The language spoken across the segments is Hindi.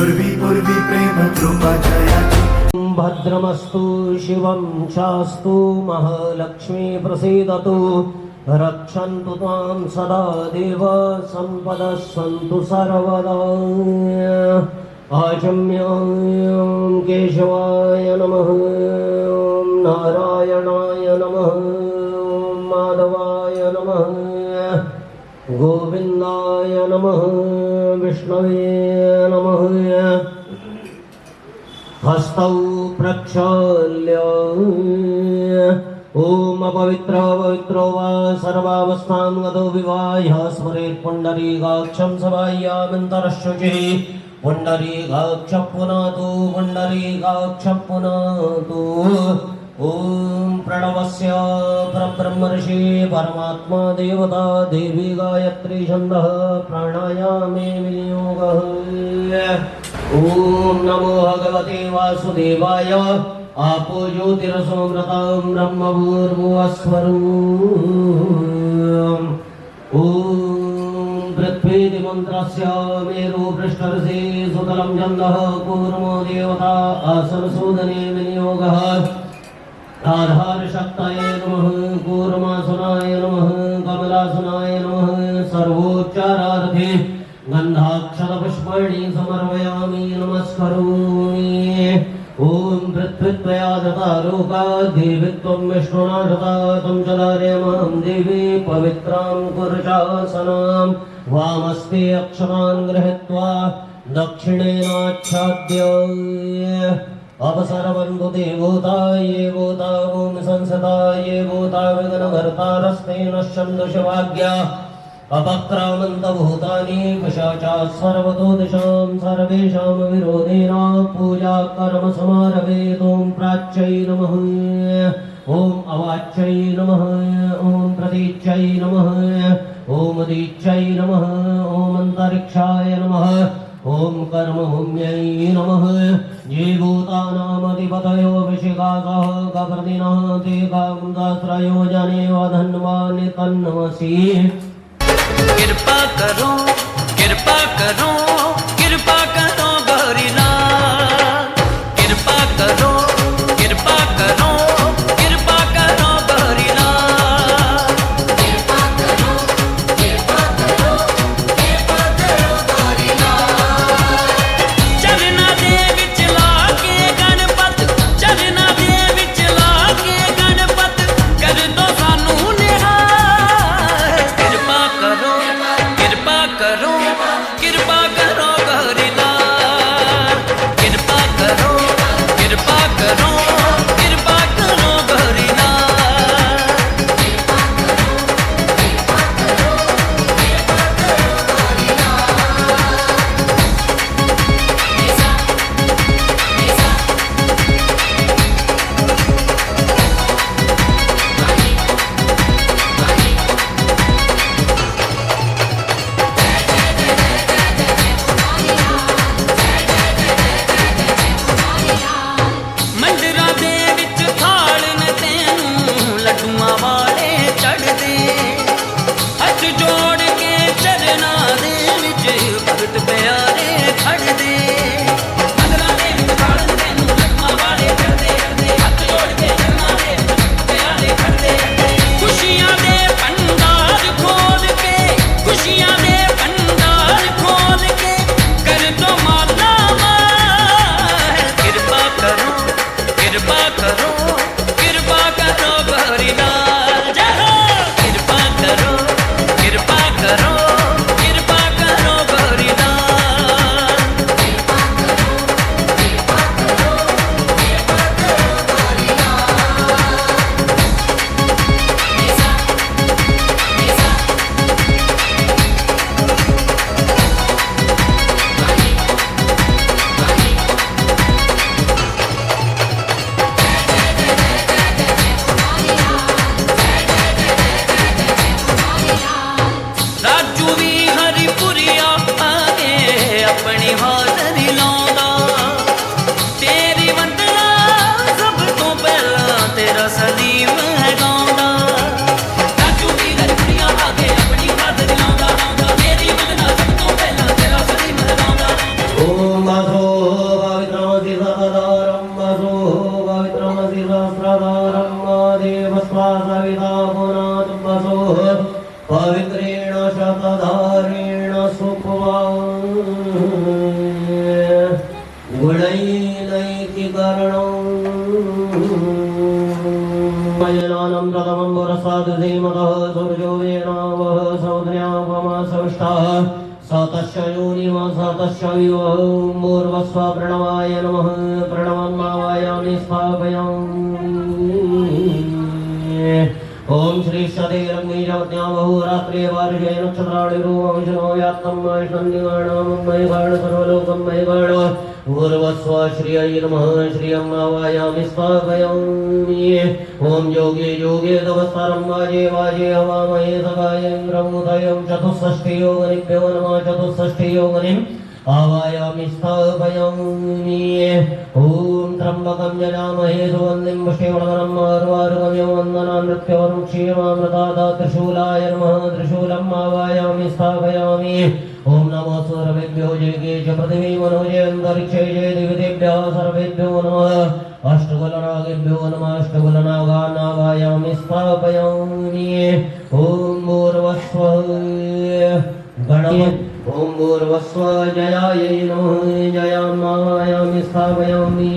पूर्वी पूर्वी प्रेम कृपा जयाची भद्रमस्तु शिवं शास्तु महालक्ष्मी प्रसीदतु रक्षन्तु त्वां सदा देव सम्पदः सन्तु सर्वदा आचम्यां केशवाय नमः ॐ नारायणाय नमः ॐ माधवाय नमः गोविन्दाय नमः विष्णवे नमः हस्तौ प्रक्षाल्य ओम अपवित्र पवित्रो वा सर्वावस्थां गतो विवाह्य स्मरेत् पुण्डरीकाक्षं सभायामन्तरशुचिः पुण्डरीकाक्षः पुनातु पुण्डरीकाक्षः पुनातु ओम प्रणवस्य परब्रह्मर्षि परमात्मा देवता देवी गायत्री छन्दः प्राणायामे विनियोगः ओम नमो भगवते वासुदेवाय आपो ज्योतिरसोमृतं ब्रह्मभूर्भुवस्वरूम् ओम पृथ्वीति मन्त्रस्य मेरु पृष्ठरसे सुतलं छन्दः कूर्मो देवता आसनसूदने विनियोगः आधारशक्तये नमः कूर्मासनाय नमः कमलासनाय नमः सर्वोच्चारार्थे गन्धाक्षरपुष्पाणि समर्पयामि नमस्करोमि ॐ पृथ्वीत्वया दता लोका देवी त्वं विष्णुना दता तं च धारयामः देवी पवित्रां कुरुशासनां वामस्ते अक्षतान् गृहीत्वा दक्षिणेनाच्छाद्य अवसरवन्तु ते भूता ये भूता भूमि संसदा ये भूता विघ्नहर्तारस्ते नश्यन्तु शिवाज्ञा अपक्रामन्तभूतानि पिशाचाः सर्वतो दिशां सर्वेषां विरोधेन पूजा कर्म समारभेत् ॐ प्राच्यै नमः ॐ अवाच्यै नमः ॐ प्रतीच्यै नमः ॐ दीच्यै नमः ॐ अन्तरिक्षाय नमः ॐ कर्मभूम्यै नमः ये भूतानामधिपतयो विशिखासः कप्रदिनः ते कामदाश्रयो जने वधन्वानि तन्नमसि कृपा करो कृपा करो कृपा करो गौरीनाथ कृपा करो कृपा करो कृपा करो गौरीनाथ कृपा करो कृपा करो कृपा करो गौरीनाथ चरना दे विच लाके गणपत चरना दे विच लाके गणपत कर दो सानू निहाल कृपा करो कृपा करो कृपा करो गौरीनाथ गुणैनैकिकरणम् प्रथमं पुरस्तादुधीमतः सूर्यो वेनावः सौद्र्यापमासविष्टः स तस्य योनिमा स तस्य विवहूर्वस्व प्रणवाय नमः प्रणवन्मावायामि स्थापयामि ओम श्री सदैरंगीजवत्या बहुरात्रे वार्षे नक्षत्राणि रूपविष्णो व्यात्तं वैष्णन्यगाणां मयगाण सर्वलोकं मयगाण पूर्वस्व श्रियै नमः श्रियं आवायामि स्थापयामि ओम योगे योगे तपस्तरं वाजे वाजे हवामहे सखायेन्द्रमुदयं चतुष्षष्टि योगनिभ्यो नमः चतुष्षष्टि योगनिम् आवायामि स्थापयामि ॐ त्र्यम्बकं यजामहे सुगन्धिं पुष्टिवर्धनम् आर्वारुकमिव वन्दनान् मृत्योर्म क्षीरमामृतादा त्रिशूलाय नमः त्रिशूलम् आवायामि स्थापयामि ॐ नमो सर्वेभ्यो जयगे च पृथिवी मनोजे अन्तरिक्षे जय दिवितेभ्यः सर्वेभ्यो नमः अष्टकुलनागेभ्यो नमः अष्टकुलनागान् आवायामि स्थापयामि ॐ भूर्भुवस्सुः गणपति ओम भूर्भुवस्व जयायै नमः जयाम् आवायामि स्थापयामि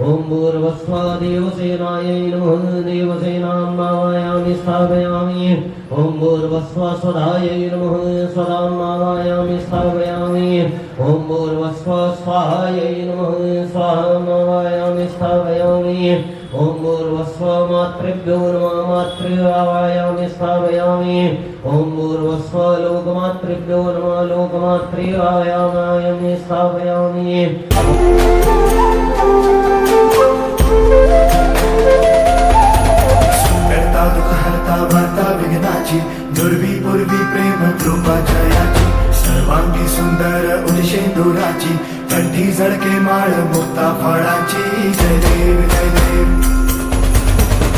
ओम भूर्भुवस्व देवसेनायै नमः देवसेनाम् आवायामि स्थापयामि ओम भूर्भुवस्व स्वधायै नमः स्वधाम् आवायामि स्थापयामि ओम भूर्भुवस्व स्वाहायै नमः स्वाहाम् आवायामि स्थापयामि ओम भूर्भुवस्व मातृभ्यो नमः मातृ आवायामि स्थापयामि ओम भूर्भुवस्व लोकमातृभ्यो नमः लोकमातृ आवायामि स्थापयामि करता दुःख हरता वार्ता विघ्नाची दुर्वी पूर्वी प्रेम कृपा जयाची सर्वांगी सुंदर उदिशेंदुराची कंठी झळके माळ मुक्ता फळाची जय देव जय देव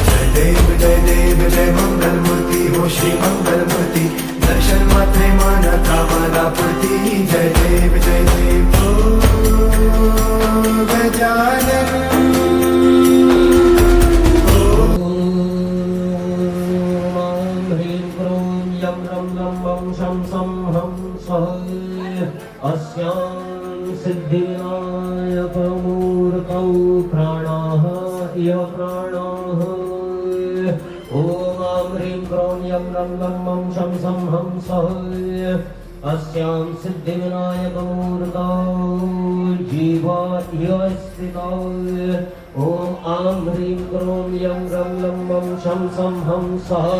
जय देव जय देव जय मंगल मूर्ती हो श्री मंगल मूर्ती दर्शन मात्रे मानता मला पुरती जय देव हो गजानन सिद्धिविनायकमूर्तौ प्राणाः इह प्राणाः ॐ आं ह्रीं क्रों यं रं लं मं शं सं हं सः अस्यां सिद्धिविनायकमूर्तौ जीवा इह स्थितौ ॐ आं ह्रीं क्रों यं रं लं मं शं सं हं सः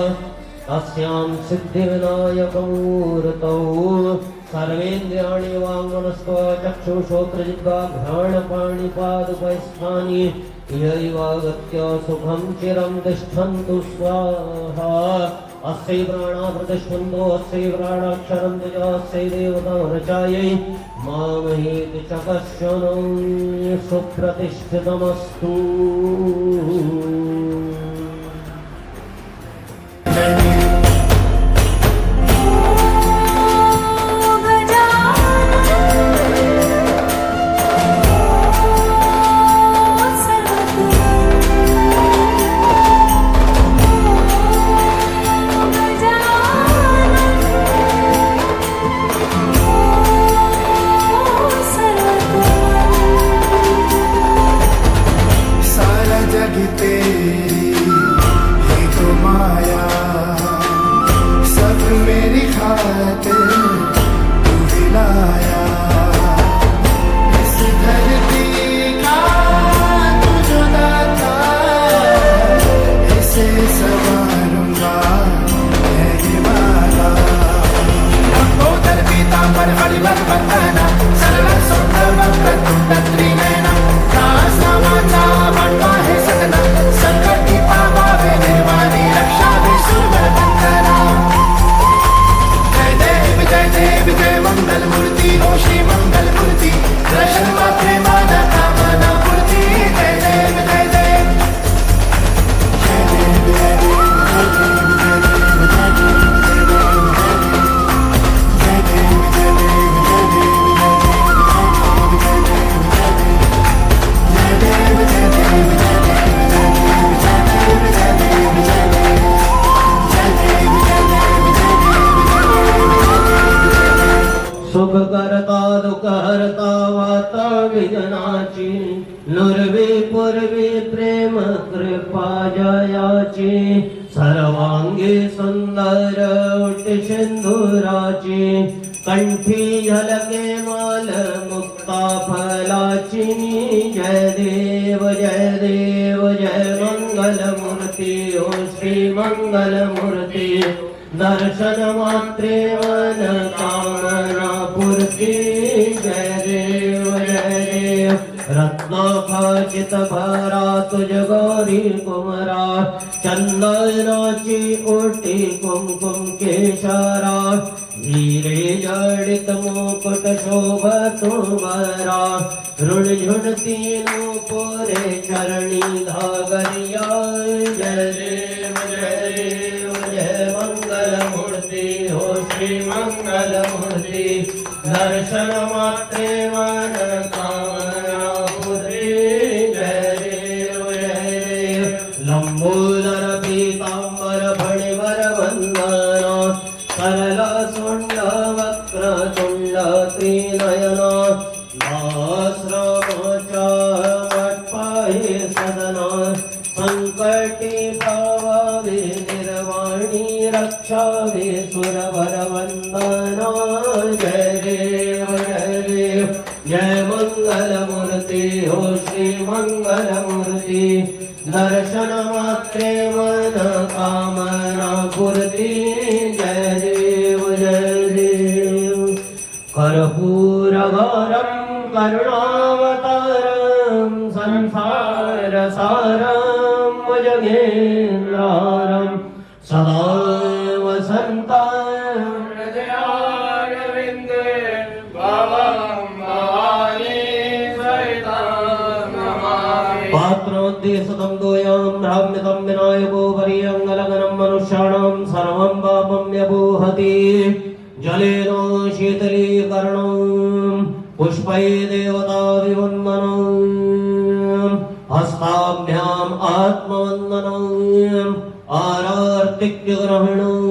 अस्यां सिद्धिविनायकमूर्तौ सर्वेन्द्रियाणि वाङ्मनस्त्व चक्षुश्रोत्रजिह्वाघ्राणपाणिपादपैस्थानि यैवागत्य सुखं चिरं तिष्ठन्तु स्वाहा अस्यै प्राणा प्रतिष्ठन्तो अस्यै प्राणाक्षरं च अस्यै देवता रचायै मामहेति च कश्चन सुप्रतिष्ठितमस्तु जगिते विघ्नाची नुरवी पूर्वी प्रेम कृपा जयाची सर्वांगी सुंदर उटी सिंधुराची कंठी झलके माल मुक्ता फलाची जय देव जय देव जय मंगल मूर्ती ओ श्री मंगल मूर्ती दर्शन मात्रे मन कामना पूर्ती जय देव रत्नाखचित भरा तुझ गौरी कुमरा चंदनाची ओटी कुमकुम केशरा हिरे जडित मुकुट शोभतो बरा ऋणझुणती पोरे चरणी धागरिया जय देव जय मंगल मूर्ती हो श्री मंगल मूर्ती दर्शन मात्रे मन कामना पूर्ती जय देव लंबोदर पीतांबर फणिवर वंदना सरल सुंड वक्र तुंड त्रिनयना दाश्रमाच्या मठपाहे सदना संकटी भावावे निर्वाणी रक्षावे सुरवर वंदना जय देव जय मंगल मूर्ती हो श्री मंगल मूर्ती दर्शन मात्रे मन कामना पूर्ती जय देव कर्पूरगौरं करुणावतारं संसारसारं भुजगेन्द्रहारं सदा वसन्तं हृदयारविन्दे भवं भवानी सहितं नमामि पात्रोद्देशतं दोयं भ्राम्यतं विनायको पर्यङ्गलगनं मनुष्याणां सर्वं पापं व्यपोहति जलेन शीतलीकरणं पुष्पै देवता विवन्दनं हस्ताभ्याम् आत्मवन्दनं आरार्तिक्यग्रहणं